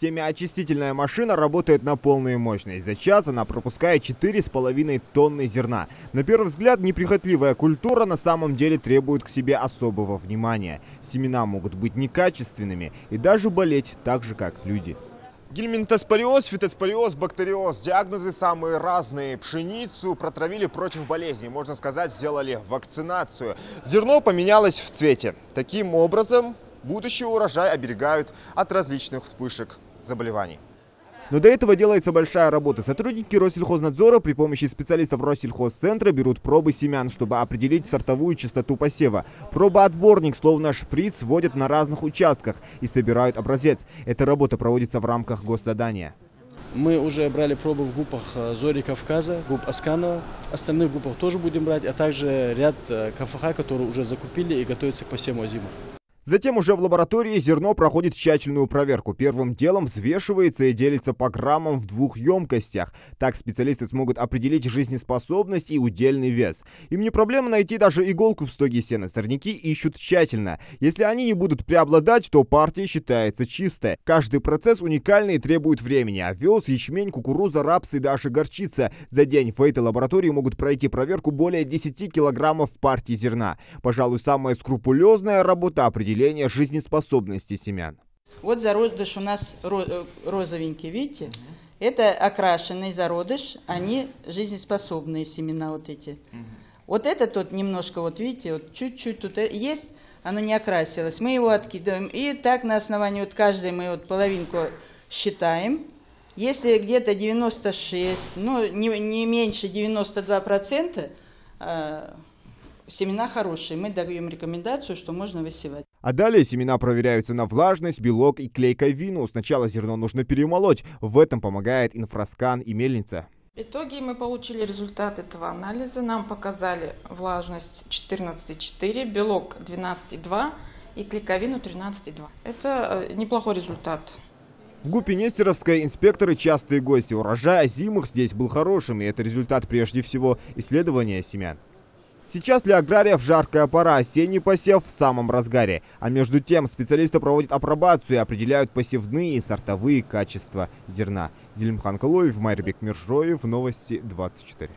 Семяочистительная машина работает на полную мощность. За час она пропускает 4,5 тонны зерна. На первый взгляд, неприхотливая культура на самом деле требует к себе особого внимания. Семена могут быть некачественными и даже болеть так же, как люди. Гельминтоспориоз, фитоспориоз, бактериоз. Диагнозы самые разные. Пшеницу протравили против болезней. Можно сказать, сделали вакцинацию. Зерно поменялось в цвете. Таким образом, будущий урожай оберегают от различных вспышек заболеваний. Но до этого делается большая работа. Сотрудники Россельхознадзора при помощи специалистов Россельхозцентра берут пробы семян, чтобы определить сортовую частоту посева. Пробоотборник, словно шприц, вводят на разных участках и собирают образец. Эта работа проводится в рамках госзадания. Мы уже брали пробы в группах Зори Кавказа, групп Асканова. Остальных группах тоже будем брать, а также ряд КФХ, которые уже закупили и готовятся к посеву озимых. Затем уже в лаборатории зерно проходит тщательную проверку. Первым делом взвешивается и делится по граммам в 2 емкостях. Так специалисты смогут определить жизнеспособность и удельный вес. Им не проблема найти даже иголку в стоге сена. Сорняки ищут тщательно. Если они не будут преобладать, то партия считается чистой. Каждый процесс уникальный и требует времени. Овес, ячмень, кукуруза, рапс и даже горчица. За день в этой лаборатории могут пройти проверку более 10 килограммов партии зерна. Пожалуй, самая скрупулезная работа — определение жизнеспособности семян. Вот зародыш у нас розовенький, видите? Это окрашенный зародыш, они жизнеспособные семена вот эти. Вот это тут немножко, вот видите, вот чуть-чуть тут есть, оно не окрасилось. Мы его откидываем и так на основании вот каждой мы вот половинку считаем. Если где-то 96, ну не меньше 92%, семена хорошие, мы даем рекомендацию, что можно высевать. А далее семена проверяются на влажность, белок и клейковину. Сначала зерно нужно перемолоть. В этом помогает инфраскан и мельница. В итоге мы получили результат этого анализа. Нам показали влажность 14,4, белок 12,2 и клейковину 13,2. Это неплохой результат. В ГУПе Нестеровской инспекторы частые гости. Урожай озимых здесь был хорошим, и это результат прежде всего исследования семян. Сейчас для аграриев жаркая пора, осенний посев в самом разгаре. А между тем специалисты проводят апробацию и определяют посевные и сортовые качества зерна. Зелимхан Калоев, Майрбек Миржоев, Новости 24.